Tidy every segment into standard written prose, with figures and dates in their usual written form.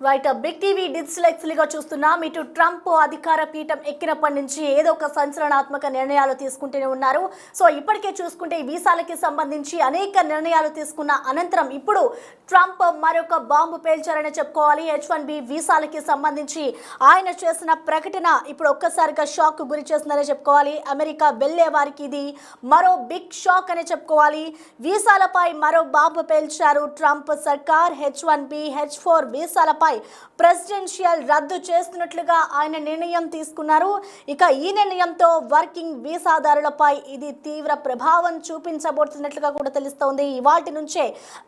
Right big TV digital ఎక్స్లీగా చూస్తున్నాం. ఇటు Trump అధికార పీఠం ఎక్కినప్పటి నుంచి ఏదో ఒక సంచలనాత్మక నిర్ణయాలు తీసుకుంటూనే ఉన్నారు. సో ఇప్పటికే చూసుకుంటే ఈ వీసాలకి సంబంధించి అనేక నిర్ణయాలు తీసుకున్న అనంతరం ఇప్పుడు ట్రంప్ మరొక బాంబు పేల్చారని చెప్పుకోవాలి. H1B వీసాలకి సంబంధించి ఆయన చేసిన ప్రకటన ఇప్పుడు ఒక్కసారిగా షాక్ గురి చేస్తుందని చెప్పుకోవాలి. అమెరికా వెళ్లే వారికి ఇది మరో బిగ్ షాక్ అని చెప్పుకోవాలి. వీసాలపై మరో బాంబు పేల్చారు ట్రంప్ సర్కార్. H1B H4 వీసాలపై ప్రెసిడెన్షియల్ రద్దు చేస్తున్నట్లుగా ఆయన నిర్ణయం తీసుకున్నారు. ఇక ఈ నిర్ణయంతో వర్కింగ్ వీసాదారులపై ఇది తీవ్ర ప్రభావం చూపించబోతున్నట్లుగా కూడా తెలుస్తోంది. ఇవాల్టి నుంచే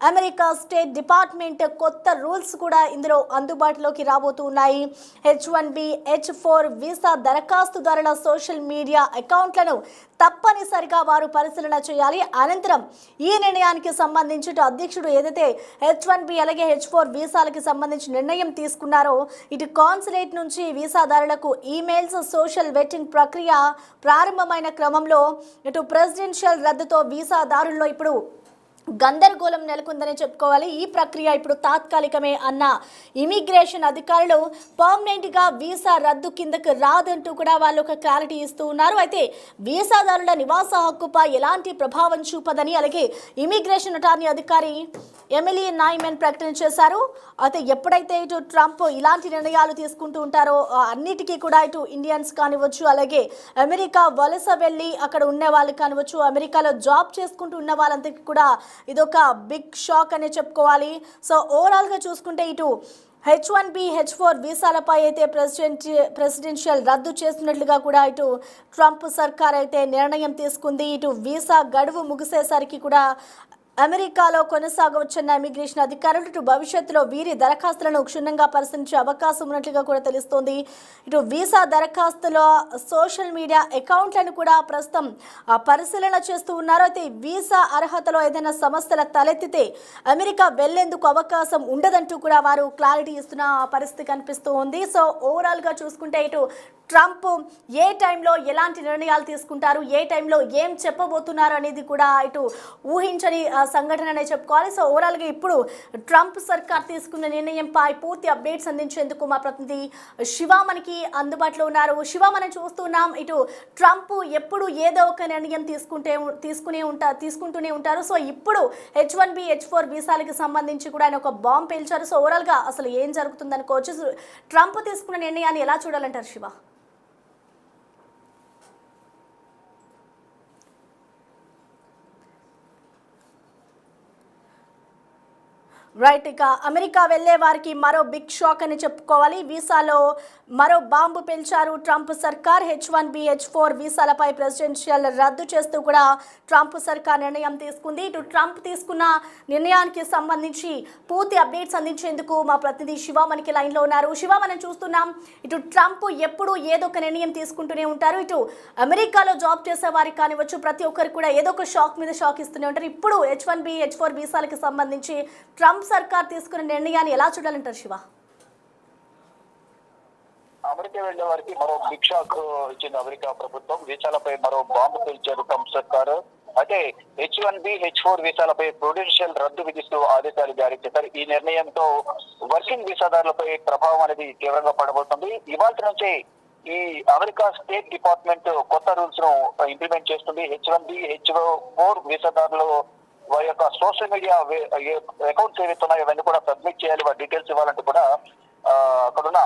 అమెరికా స్టేట్ డిపార్ట్మెంట్ కొత్త రూల్స్ కూడా ఇందులో అందుబాటులోకి రాబోతున్నాయి. H1B H4 visa దరఖాస్తుదారుల social media అకౌంట్లను తప్పనిసరిగా వారు పరిశీలన చేయాలి. అనంతరం ఈ నిర్ణయానికి సంబంధించి అధ్యక్షుడు ఏదైతే H1B అలాగే H4 వీసాలకి సంబంధించి నిర్ణయం తీసుకున్నారో ఇటు కాన్సులేట్ నుంచి వీసాదారులకు ఈమెయిల్స్ సోషల్ వెట్టింగ్ ప్రక్రియ ప్రారంభమైన క్రమంలో ఇటు ప్రెసిడెన్షియల్ రద్దుతో వీసాదారుల్లో ఇప్పుడు గందరగోళం నెలకొందని చెప్పుకోవాలి. ఈ ప్రక్రియ ఇప్పుడు తాత్కాలికమే అన్న ఇమిగ్రేషన్ అధికారులు పర్మనెంట్గా వీసా రద్దు కిందకు రాదంటూ కూడా వాళ్ళు ఒక క్లారిటీ ఇస్తూ ఉన్నారు. అయితే వీసాదారుల నివాస హక్కుపై ఎలాంటి ప్రభావం చూపదని అలాగే ఇమిగ్రేషన్ అటార్నీ అధికారి ఎమిలీ నాయ్మెన్ ప్రకటన చేశారు. అయితే ఎప్పుడైతే ఇటు ట్రంప్ ఇలాంటి నిర్ణయాలు తీసుకుంటూ ఉంటారో అన్నిటికీ కూడా ఇటు ఇండియన్స్ కానివచ్చు అలాగే అమెరికా వలస వెళ్ళి అక్కడ ఉండే వాళ్ళు కానివచ్చు అమెరికాలో జాబ్ చేసుకుంటూ ఉన్న వాళ్ళందరికీ కూడా ఇదొక బిగ్ షాక్ అనే చెప్పుకోవాలి. సో ఓవరాల్గా చూసుకుంటే ఇటు H1B H4 వీసాలపై అయితే ప్రెసిడెన్షియల్ రద్దు చేస్తున్నట్లుగా కూడా ఇటు ట్రంప్ సర్కార్ అయితే నిర్ణయం తీసుకుంది. ఇటు వీసా గడువు ముగిసేసరికి కూడా అమెరికాలో కొనసాగవచ్చన్న ఇమిగ్రేషన్ అధికారులు ఇటు భవిష్యత్తులో వీరి దరఖాస్తులను క్షుణ్ణంగా పరిశీలించే అవకాశం ఉన్నట్లుగా కూడా తెలుస్తోంది. ఇటు వీసా దరఖాస్తుల సోషల్ మీడియా అకౌంట్లను కూడా ప్రస్తుతం పరిశీలన చేస్తూ ఉన్నారు. అయితే వీసా అర్హతలో ఏదైనా సమస్యల తలెత్తితే అమెరికా వెళ్లేందుకు అవకాశం ఉండదంటూ కూడా వారు క్లారిటీ ఇస్తున్న పరిస్థితి కనిపిస్తూ ఉంది. సో ఓవరాల్గా చూసుకుంటే ఇటు ట్రంప్ ఏ టైంలో ఎలాంటి నిర్ణయాలు తీసుకుంటారు, ఏ టైంలో ఏం చెప్పబోతున్నారు అనేది కూడా ఇటు ఊహించని సంఘటన అనే చెప్పుకోవాలి. సో ఓవరాల్గా ఇప్పుడు ట్రంప్ సర్కార్ తీసుకున్న నిర్ణయంపై పూర్తి అప్డేట్స్ అందించేందుకు మా ప్రతినిధి శివ మనకి అందుబాటులో ఉన్నారు. శివ, మనం చూస్తున్నాం ఇటు ట్రంప్ ఎప్పుడు ఏదో ఒక నిర్ణయం తీసుకుంటూనే ఉంటారు. సో ఇప్పుడు H1B H4 వీసాలకి సంబంధించి కూడా ఆయన ఒక బాంబ్ పేల్చారు. సో ఓవరాల్గా అసలు ఏం జరుగుతుంది అనుకోవచ్చు, ట్రంప్ తీసుకున్న నిర్ణయాన్ని ఎలా చూడాలంటారు శివ? రైట్, ఇక అమెరికా వెళ్లే వారికి మరో బిగ్ షాక్ అని చెప్పుకోవాలి. వీసాలో మరో బాంబు పేల్చారు ట్రంప్ సర్కార్. H1B H4 వీసాలపై ప్రెసిడెన్షియల్ రద్దు చేస్తూ కూడా ట్రంప్ సర్కార్ నిర్ణయం తీసుకుంది. ఇటు ట్రంప్ తీసుకున్న నిర్ణయానికి సంబంధించి పూర్తి అప్డేట్స్ అందించేందుకు మా ప్రతినిధి శివ మనకి లైన్లో ఉన్నారు. శివ, మనం చూస్తున్నాం ఇటు ట్రంప్ ఎప్పుడు ఏదో ఒక నిర్ణయం తీసుకుంటూనే ఉంటారు. ఇటు అమెరికాలో జాబ్ చేసే వారికి కానివచ్చు ప్రతి ఒక్కరికి కూడా ఏదో ఒక షాక్ మీద షాక్ ఇస్తూనే ఉంటారు. ఇప్పుడు H1B H4 వీసాలకి సంబంధించి ట్రంప్ సర్కార్ తీసుకున్న నిర్ణయాన్ని ఎలా చూడాలంటారు శివ? అమెరికా వెళ్లే వారికి మరో బిగ్ షాక్ ఇచ్చింది అమెరికా ప్రభుత్వం. వీసాలపై మరో బాంబు పేల్చారు ట్రంప్ సర్కారు. అయితే H1B H4 వీసాలపై ప్రుడెన్షియల్ రద్దు విధిస్తూ ఆదేశాలు జారీ చేశారు. ఈ నిర్ణయంతో వర్కింగ్ వీసాదారులపై ప్రభావం అనేది తీవ్రంగా పడబోతుంది. ఇవాళ నుంచే ఈ అమెరికా స్టేట్ డిపార్ట్మెంట్ కొత్త రూల్స్ ను ఇంప్లిమెంట్ చేస్తుంది. H1B H4 వీసాదారులు వారి యొక్క సోషల్ మీడియా అకౌంట్స్ ఏవైతే ఉన్నాయో ఇవన్నీ కూడా సబ్మిట్ చేయాలి, వారి డీటెయిల్స్ ఇవ్వాలంటూ కూడా అక్కడున్న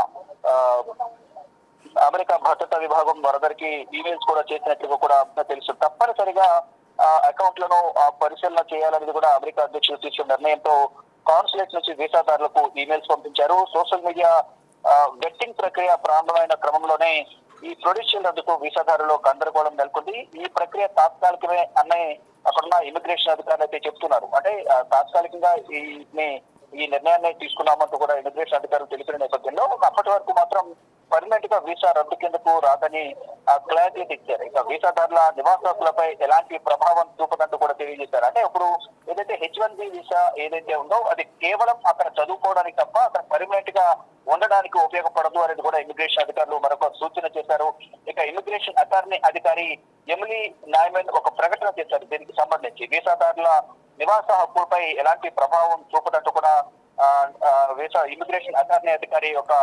అమెరికా భద్రతా విభాగం వారందరికీ ఈమెయిల్స్ కూడా చేసినట్లుగా కూడా తెలుసు. తప్పనిసరిగా అకౌంట్లను పరిశీలన చేయాలనేది కూడా అమెరికా అధ్యక్షులు తీసుకున్న నిర్ణయంతో కాన్సులేట్ నుంచి వీసాదారులకు ఈమెయిల్స్ పంపించారు. సోషల్ మీడియా వెట్టింగ్ ప్రక్రియ ప్రారంభమైన క్రమంలోనే ఈ ప్రొడెన్షియల్ రద్దుతో వీసాదారులు గందరగోళం నెలకొంది. ఈ ప్రక్రియ తాత్కాలికమే అనే అక్కడున్న ఇమిగ్రేషన్ అధికారులు అయితే చెప్తున్నారు. అంటే తాత్కాలికంగా ఈ నిర్ణయాన్ని తీసుకున్నామంటూ కూడా ఇమిగ్రేషన్ అధికారులు తెలిపిన నేపథ్యంలో అప్పటి వరకు మాత్రం పర్మనెంట్ గా వీసా రద్దు కిందకు రాదని క్లారిటీ ఇచ్చారు. ఇక వీసాదారుల నివాస హక్కులపై ఎలాంటి ప్రభావం చూపదంటూ కూడా తెలియజేశారు. అంటే ఇప్పుడు ఏదైతే H1B వీసా ఏదైతే ఉందో అది కేవలం అక్కడ చదువుకోవడానికి తప్ప అక్కడ పర్మనెంట్ గా ఉండడానికి ఉపయోగపడదు అనేది కూడా ఇమిగ్రేషన్ అధికారులు మరొక సూచన చేశారు. ఇక ఇమిగ్రేషన్ అటార్నీ అధికారి ఎమిలీ నాయ్మెన్ ఒక ప్రకటన చేశారు. దీనికి సంబంధించి వీసాదారుల నివాస హక్కులపై ఎలాంటి ప్రభావం చూపదంటూ కూడా వీసా ఇమిగ్రేషన్ అటార్నీ అధికారి ఒక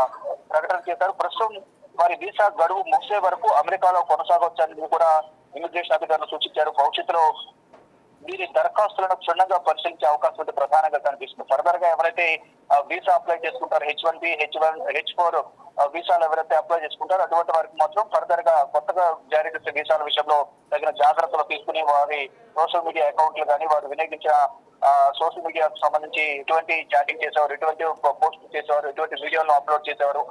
ప్రకటన చేశారు. ప్రస్తుతం వారి వీసా గడువు ముగిసే వరకు అమెరికాలో కొనసాగవచ్చని కూడా ఇమిగ్రేషన్ అధికారులు సూచించారు. భవిష్యత్తులో వీరి దరఖాస్తులను క్షుణ్ణంగా పరిశీలించే అవకాశం అయితే ప్రధానంగా కనిపిస్తుంది. ఫర్దర్ గా ఎవరైతే వీసా అప్లై చేసుకుంటారో H1B, H4 వీసాలు ఎవరైతే అప్లై చేసుకుంటారో అటువంటి వారికి మాత్రం ఫర్దర్ గా కొత్తగా జారీ చేసే వీసాల విషయంలో తగిన జాగ్రత్తలు తీసుకుని వారి సోషల్ మీడియా అకౌంట్లు కానీ వారు వినియోగించిన సోషల్ మీడియాకు సంబంధించి ఎటువంటి చాటింగ్ చేసేవారు, ఎటువంటి పోస్ట్ చేసేవారు, ఎటువంటి వీడియోలను అప్లోడ్ చేసేవారు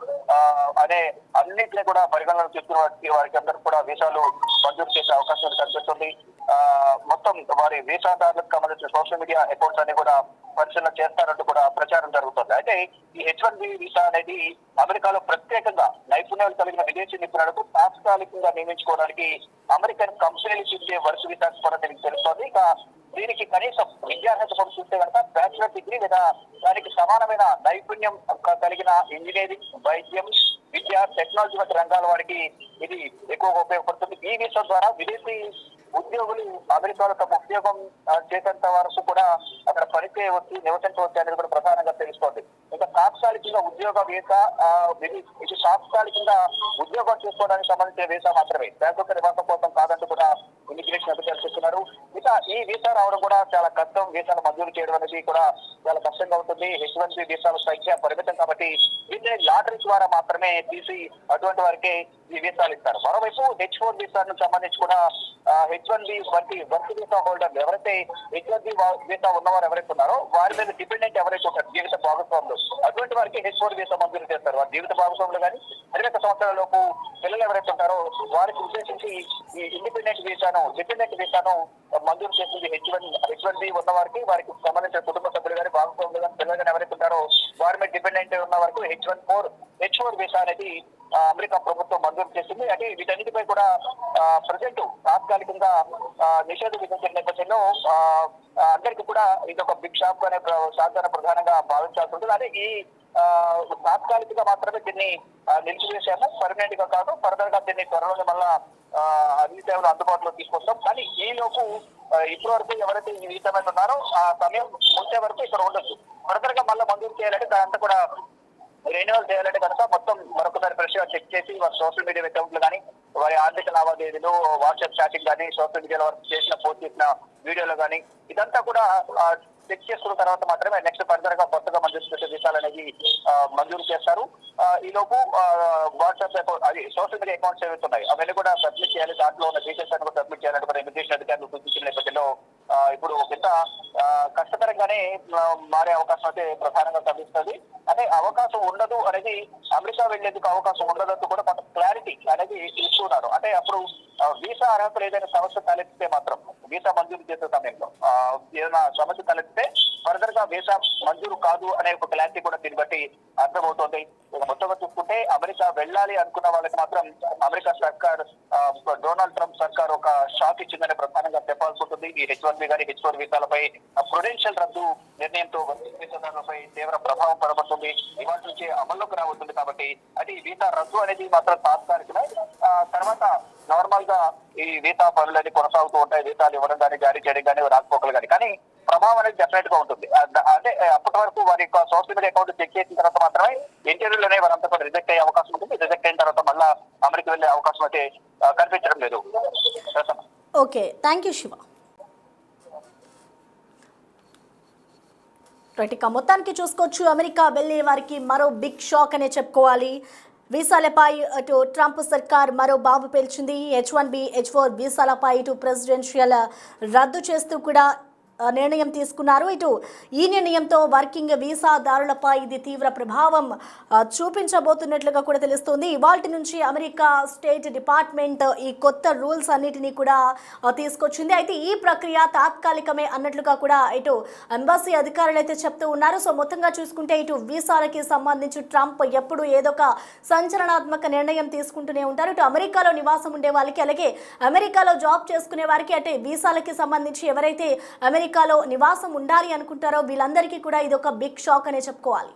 అనే అన్నింటినీ కూడా పరిగణనలో తీసుకున్న వారికి అందరికి కూడా వీసాలు మంజూరు చేసే అవకాశం కనిపిస్తుంది. మొత్తం వారి వీసాదారులకు సంబంధించిన సోషల్ మీడియా అకౌంట్స్ అన్ని కూడా పరిశీలన చేస్తారంటూ కూడా ప్రచారం జరుగుతుంది. అయితే ఈ H1B వీసా అనేది అమెరికాలో ప్రత్యేకంగా నైపుణ్యాలు కలిగిన విదేశీ నిపుణులకు తాత్కాలికంగా నియమించుకోవడానికి అమెరికన్ కంపెనీలు ఇచ్చే వరుస వీసా కూడా దీనికి తెలుస్తోంది. ఇక దీనికి కనీసం విద్యార్హత కూడా చూస్తే కనుక బ్యాచిలర్ డిగ్రీ లేదా దానికి సమానమైన నైపుణ్యం కలిగిన ఇంజనీరింగ్, వైద్యం, విద్య, టెక్నాలజీ వంటి రంగాల వారికి ఇది ఎక్కువగా ఉపయోగపడుతుంది. ఈ వీసా ద్వారా విదేశీ ఉద్యోగులు అమెరికాలో తమ ఉద్యోగం చేసేంత వరకు కూడా అక్కడ పనిచేయవచ్చు, నివసించవచ్చు అనేది కూడా ప్రధానంగా తెలుస్తోంది. ఇంకా తాత్కాలికంగా ఉద్యోగ వీసా ఇది తాత్కాలికంగా ఉద్యోగం చేసుకోవడానికి సంబంధించిన వీసా మాత్రమే, శాశ్వత నివాసం కోసం కాదంటూ కూడా ఇమిగ్రేషన్ అధికారులు చెప్తున్నారు. ఇక ఈ వీసా రావడం కూడా చాలా కష్టం. వీసాలు మంజూరు చేయడం అనేది కూడా చాలా కష్టంగా ఉంటుంది. H1B వీసాల సంఖ్య పరిమితం కాబట్టి దీన్ని లాటరీ ద్వారా మాత్రమే తీసి అటువంటి వారికి ఈ వీసాలు ఇస్తారు. మరోవైపు H4 వీసాకు సంబంధించి కూడా H1B వంటి వర్క్ వీసా హోల్డర్లు ఎవరైతే H1B వీసా ఉన్నవారు ఎవరైతే ఉన్నారో వారి మీద డిపెండెంట్ ఎవరైతే ఉంటారు జీవిత భాగస్వాములు, అటువంటి వారికి H4 వీసా మంజూరు చేస్తారు. వారి జీవిత భాగస్వాములు కానీ 18 సంవత్సరాల లోపు పిల్లలు ఎవరైతే ఉంటారో వారికి ఉద్దేశించి ఈ డిపెండెంట్ వీసాను మంజూరు చేసింది. H1B ఉన్న వారికి, వారికి సంబంధించిన కుటుంబ సభ్యులు కానీ, భాగస్వాములు కానీ, పిల్లలు కానీ ఎవరైతే ఉంటారో వారి మీద డిపెండెంట్ ఉన్న వరకు H4 వీసా అనేది అమెరికా ప్రభుత్వం మంజూరు చేసింది. అంటే వీటన్నిటిపై కూడా ప్రజెంట్ తాత్కాలికంగా నిషేధం విధించిన నేపథ్యంలో అందరికీ కూడా ఇది ఒక బిగ్ షాక్ అనే సాధారణ ప్రధానంగా భావించాల్సి ఉంటుంది. అదే ఈ తాత్కాలికంగా మాత్రమే దీన్ని నిలిచివేశాము, పర్మనెంట్ గా కాదు. ఫర్దర్ గా దీన్ని త్వరలోనే మళ్ళా అన్ని టైంలో అందుబాటులో తీసుకొస్తాం. కానీ ఈ లోపు ఇప్పటి వరకు ఎవరైతే ఈ వీసా మీద ఉన్నారో ఆ సమయం ముగిసే వరకు ఇక్కడ ఉండొచ్చు. ఫర్దర్ గా మళ్ళీ మంజూరు చేయాలంటే దాంతో కూడా రెన్యువల్ చేయాలంటే కనుక మొత్తం మరొకసారి ఫ్రెష్ గా చెక్ చేసి వారి సోషల్ మీడియా అకౌంట్లు కానీ, వారి ఆర్థిక లావాదేవీలు, వాట్సాప్ చాటింగ్ కానీ, సోషల్ మీడియాలో వర్క్ చేసిన పోస్ట్ చేసిన వీడియోలు కానీ ఇదంతా కూడా చెక్ చేసుకున్న తర్వాత మాత్రమే నెక్స్ట్ ఫర్దర్ గా కొత్తగా మంజూరు చేసే వీసాలు అనేది మంజూరు చేస్తారు. ఈ లోపు వాట్సాప్ అకౌంట్ అది సోషల్ మీడియా అకౌంట్స్ ఏవైతే ఉన్నాయి అవన్నీ కూడా సబ్మిట్ చేయాలి. దాంట్లో ఉన్న డీటెయిల్స్ అన్ని కూడా సబ్మిట్ చేయాలంటే కూడా ఇమిగ్రేషన్ అధికారులు సూచించిన నేపథ్యంలో ఇప్పుడు ఇంత కష్టతరంగానే మారే అవకాశం అయితే ప్రధానంగా కనిపిస్తుంది. అదే అవకాశం ఉండదు అనేది అమెరికా వెళ్లేందుకు అవకాశం ఉండదంటూ కూడా కొంత క్లారిటీ అనేది ఇస్తున్నారు. అంటే అప్పుడు వీసా అర్హతలు ఏదైనా సమస్య తలెత్తితే మాత్రం వీసా మంజూరు చేసే సమయంలో ఏదైనా సమస్య తలెత్తితే ఫర్దర్ గా వీసా మంజూరు కాదు అనే ఒక క్లారిటీ కూడా దీన్ని బట్టి అర్థమవుతోంది. మొత్తంగా చూసుకుంటే అమెరికా వెళ్ళాలి అనుకున్న వాళ్ళకి మాత్రం అమెరికా సర్కార్ డొనాల్డ్ ట్రంప్ సర్కార్ ఒక షాక్ ఇచ్చిందని ప్రధానంగా చెప్పాల్సి ఉంటుంది. ఈ H1B కానీ H4 వీసాలపై ప్రుడెన్షియల్ రద్దు నిర్ణయంతో వీసాదారులపై తీవ్ర ప్రభావం పడబడుతుంది. ఇవాళ నుంచి అమల్లోకి రాబోతుంది. కాబట్టి అది ఈ వీసా రద్దు అనేది మాత్రం తాత్కాలికమే. తర్వాత నార్మల్ గా ఈ వీసా పనులన్నీ కొనసాగుతూ ఉంటాయి. వీసాలు ఇవ్వడం కానీ, జారీ చేయడం కానీ, రాకపోకలు కానీ ప్రభావం అనేది డెఫినెట్ గా ఉంటుంది. అంటే అప్పటి వరకు వారి యొక్క సోషల్ మీడియా అకౌంట్ చెక్ చేసిన తర్వాత మాత్రమే ఇంటర్వ్యూలోనే వారంతా కూడా రిజెక్ట్ అయ్యే అవకాశం ఉంటుంది. రిజెక్ట్ అయిన తర్వాత మళ్ళా అమెరికా వెళ్లే అవకాశం అయితే కనిపించడం లేదు. Okay, thank you Shiva. Right, ఇక మొత్తానికి చూసుకోవచ్చు అమెరికా వెళ్ళే వారికి మరో బిగ్ షాక్ అనే చెప్పుకోవాలి. వీసాలపై అటు ట్రంప్ సర్కార్ మరో బాంబు పేల్చింది. H1B, H4 వీసాలపై ఇటు ప్రెసిడెన్షియల్ రద్దు చేస్తూ కూడా నిర్ణయం తీసుకున్నారు. ఇటు ఈ నిర్ణయంతో వర్కింగ్ వీసాదారులపై ఇది తీవ్ర ప్రభావం చూపించబోతున్నట్లుగా కూడా తెలుస్తుంది. ఇవాల్టి నుంచి అమెరికా స్టేట్ డిపార్ట్మెంట్ ఈ కొత్త రూల్స్ అన్నిటినీ కూడా తీసుకొచ్చింది. అయితే ఈ ప్రక్రియ తాత్కాలికమే అన్నట్లుగా కూడా ఇటు ఎంబసీ అధికారులు అయితే చెప్తూ ఉన్నారు. సో మొత్తంగా చూసుకుంటే ఇటు వీసాలకి సంబంధించి ట్రంప్ ఎప్పుడు ఏదో ఒక సంచలనాత్మక నిర్ణయం తీసుకుంటూనే ఉంటారు. ఇటు అమెరికాలో నివాసం ఉండే వాళ్ళకి, అలాగే అమెరికాలో జాబ్ చేసుకునే వారికి, అంటే వీసాలకి సంబంధించి ఎవరైతే అమెరికాలో నివాసం ఉండాలి అనుకుంటారో వీళ్ళందరికీ కూడా ఇది ఒక బిగ్ షాక్ అనే చెప్పుకోవాలి.